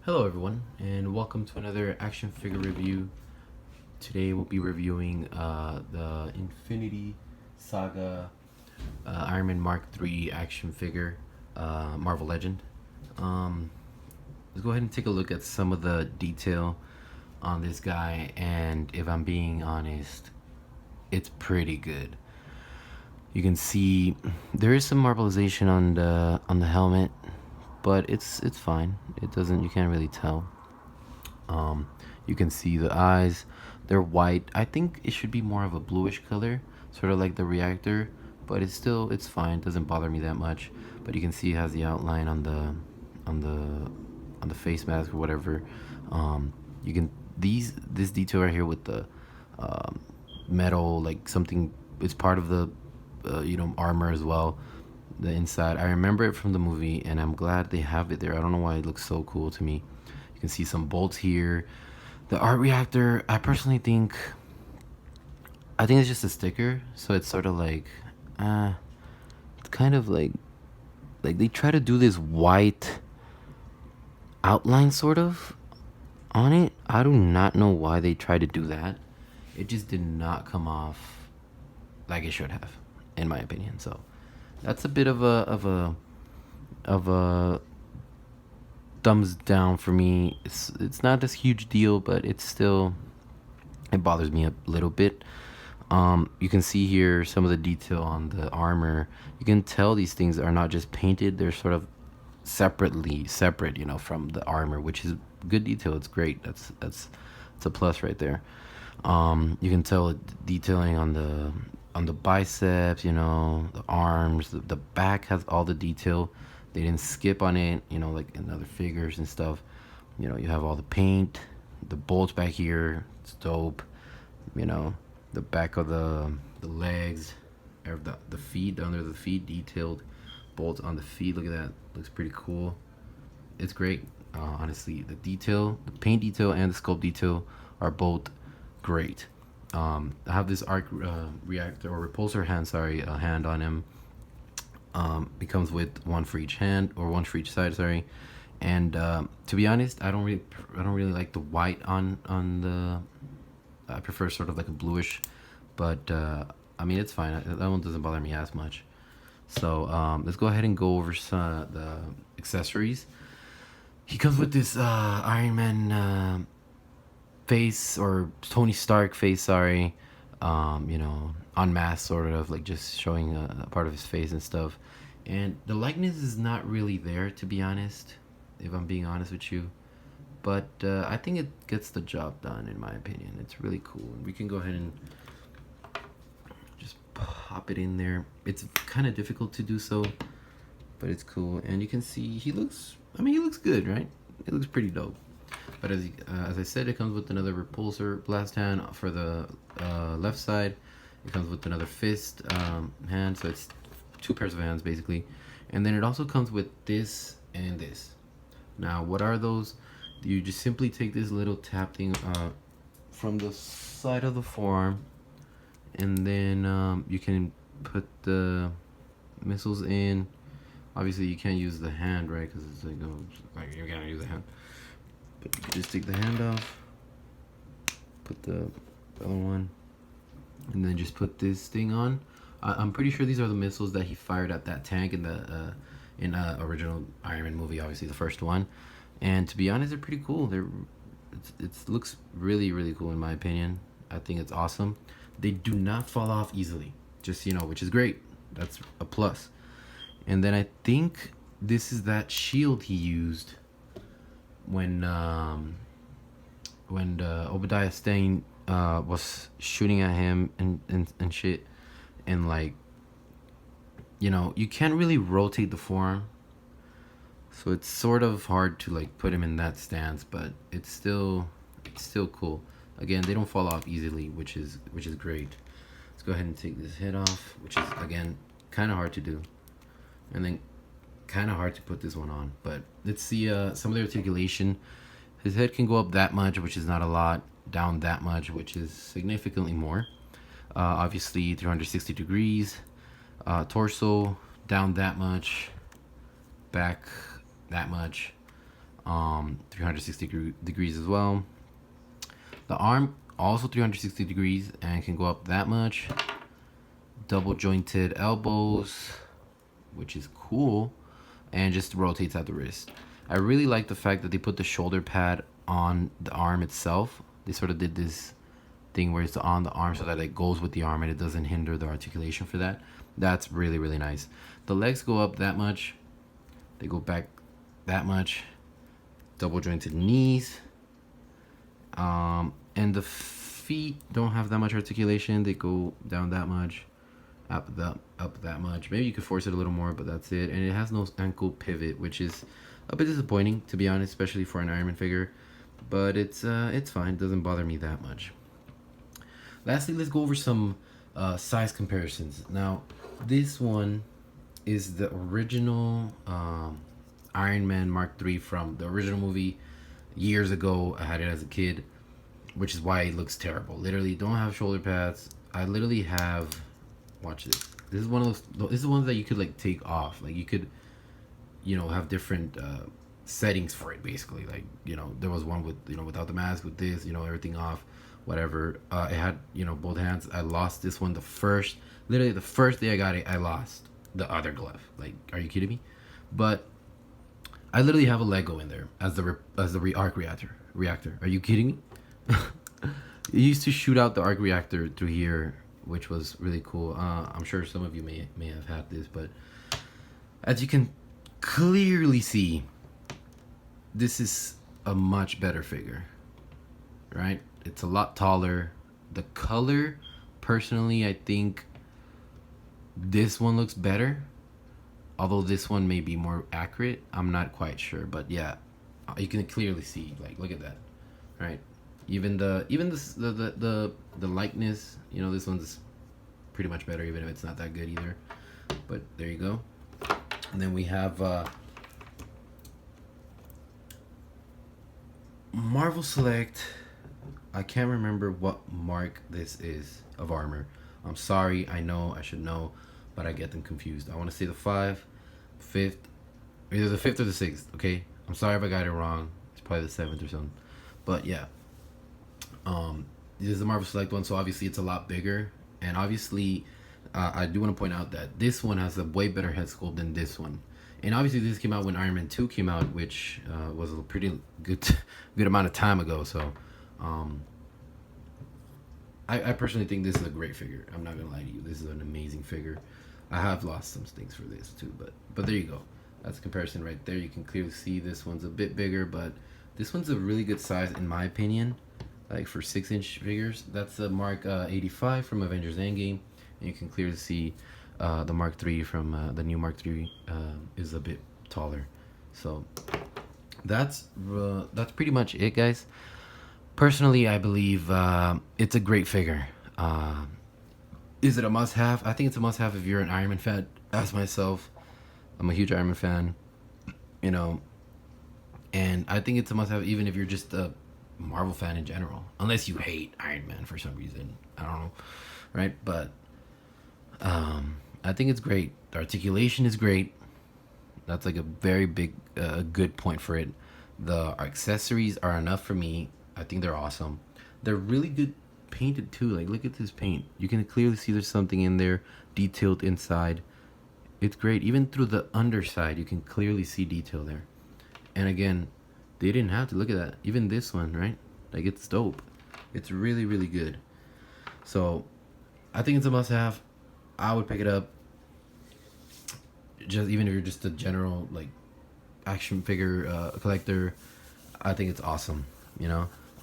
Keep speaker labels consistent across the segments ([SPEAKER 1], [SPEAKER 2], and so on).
[SPEAKER 1] Hello everyone, and welcome to another action figure review. Today we'll be reviewing the Infinity Saga Iron Man Mark III action figure, Marvel Legend. Um, let's go ahead and take a look at some of the detail on this guy, and if I'm being honest, it's pretty good. You can see there is some marbleization on the helmet, but it's fine. It doesn't, you can't really tell. You can see the eyes, they're white. I think it should be more of a bluish color, sort of like the reactor, but it's fine. It doesn't bother me that much. But you can see it has the outline on the on the face mask or whatever. You can this detail right here with the um, metal, like something. It's part of the armor as well. The inside, I remember it from the movie, and I'm glad they have it there. I don't know why it looks so cool to me. You can see some bolts here. The art reactor, I think it's just a sticker, so it's sort of like, it's kind of like they try to do this white outline sort of on it. I do not know why they tried to do that. It just did not come off like it should have, in my opinion. So that's a bit of a thumbs down for me. It's not this huge deal, but it bothers me a little bit. You can see here some of the detail on the armor. You can tell these things are not just painted; they're sort of separate, from the armor, which is good detail. It's great. It's a plus right there. You can tell detailing on the biceps, the arms, the back has all the detail. They didn't skip on it, like in other figures and stuff. You have all the paint, the bolts back here. It's dope. You know, the back of the legs, or the feet, under the feet, detailed bolts on the feet. Look at that. Looks pretty cool. It's great. Honestly, the paint detail, and the sculpt detail are both great. I have this arc reactor or repulsor hand, hand on him. It comes with one for each hand, or one for each side, sorry. And to be honest, I don't really like the white on the. I prefer sort of like a bluish, but I mean it's fine. That one doesn't bother me as much. So let's go ahead and go over some the accessories. He comes with this Iron Man face, or Tony Stark face, sorry. Unmasked, sort of like just showing a part of his face and stuff. And the likeness is not really there, to be honest, if I'm being honest with you. But I think it gets the job done, in my opinion. It's really cool. And we can go ahead and just pop it in there. It's kind of difficult to do so, but it's cool. And you can see he looks good, right? It looks pretty dope. But as I said, it comes with another repulsor blast hand for the left side. It comes with another fist hand, so it's two pairs of hands basically. And then it also comes with this and this. Now, what are those? You just simply take this little tap thing from the side of the forearm, and then you can put the missiles in. Obviously, you can't use the hand, right? Because it's like you're gonna use the hand. But you can just take the hand off, put the other one, and then just put this thing on. I'm pretty sure these are the missiles that he fired at that tank in the original Iron Man movie, obviously the first one. And to be honest, they're pretty cool. It looks really, really cool in my opinion. I think it's awesome. They do not fall off easily, just which is great. That's a plus. And then I think this is that shield he used when Obadiah Stane was shooting at him and shit. And like, you can't really rotate the forearm, so it's sort of hard to like put him in that stance, but it's still cool. Again, they don't fall off easily, which is great. Let's go ahead and take this head off, which is again kind of hard to do, and then kind of hard to put this one on. But let's see some of the articulation. His head can go up that much, which is not a lot, down that much, which is significantly more. Obviously 360 degrees. Torso down that much, back that much. 360 degrees as well. The arm also 360 degrees and can go up that much. Double jointed elbows, which is cool, and just rotates at the wrist. I really like the fact that they put the shoulder pad on the arm itself. They sort of did this thing where it's on the arm so that it goes with the arm and it doesn't hinder the articulation for that. That's really, really nice. The legs go up that much. They go back that much. Double jointed knees. And the feet don't have that much articulation. They go down that much, up that much. Maybe you could force it a little more, but that's it. And it has no ankle pivot, which is a bit disappointing, to be honest, especially for an Ironman figure. But it's fine. It doesn't bother me that much. Lastly, let's go over some size comparisons. Now, this one is the original Iron Man Mark III from the original movie years ago. I had it as a kid, which is why it looks terrible. Literally, don't have shoulder pads. I literally have. Watch this. This is one of those. This is the ones that you could like take off. Like you could, have different settings for it. Basically, like there was one with without the mask, with this, everything off. Whatever. It had both hands. I lost this one literally the first day I got it. I lost the other glove. Like, are you kidding me? But I literally have a Lego in there as the arc reactor. Are you kidding me? It used to shoot out the arc reactor through here, which was really cool. I'm sure some of you may have had this, but as you can clearly see, this is a much better figure, right? It's a lot taller. The color, personally, I think this one looks better. Although this one may be more accurate. I'm not quite sure. But yeah, you can clearly see, like, look at that, right? Even the likeness, this one's pretty much better, even if it's not that good either. But there you go. And then we have Marvel Select. I can't remember what mark this is of armor. I'm sorry. I know I should know, but I get them confused. I want to say the 5th, either the 5th or the 6th. Okay. I'm sorry if I got it wrong. It's probably the 7th or something. But yeah. This is the Marvel Select one, so obviously it's a lot bigger. And obviously, I do want to point out that this one has a way better head sculpt than this one. And obviously, this came out when Iron Man 2 came out, which was a pretty good amount of time ago. So, I personally think this is a great figure. I'm not gonna lie to you. This is an amazing figure. I have lost some things for this too, but there you go. That's a comparison right there. You can clearly see this one's a bit bigger, but this one's a really good size in my opinion. Like for 6-inch figures, that's the Mark 85 from Avengers Endgame, and you can clearly see the Mark III from the new Mark III is a bit taller. So that's pretty much it, guys. Personally, I believe it's a great figure. Is it a must-have? I think it's a must-have if you're an Iron Man fan. As myself, I'm a huge Iron Man fan, and I think it's a must-have even if you're just a Marvel fan in general, unless you hate Iron Man for some reason. I don't know, right? But I think it's great. The articulation is great. That's like a very big, good point for it. The accessories are enough for me. I think they're awesome. They're really good painted too. Like, look at this paint. You can clearly see there's something in there, detailed inside. It's great. Even through the underside, you can clearly see detail there. And again, they didn't have to. Look at that. Even this one, right? Like, it's dope. It's really, really good. So, I think it's a must-have. I would pick it up. Just even if you're just a general like action figure collector, I think it's awesome.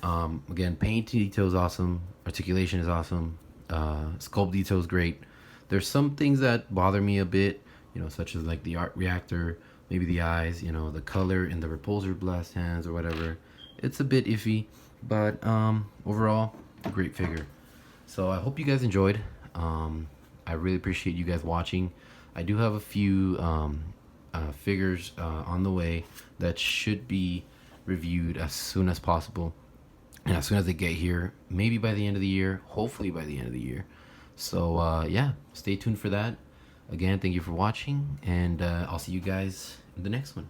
[SPEAKER 1] Again, paint detail is awesome. Articulation is awesome. Sculpt detail is great. There's some things that bother me a bit, such as like the arc reactor, maybe the eyes, the color in the repulsor blast hands or whatever. It's a bit iffy, but overall, a great figure. So I hope you guys enjoyed. I really appreciate you guys watching. I do have a few figures on the way that should be reviewed as soon as possible. And as soon as they get here, maybe by the end of the year, hopefully by the end of the year. So yeah, stay tuned for that. Again, thank you for watching, and I'll see you guys in the next one.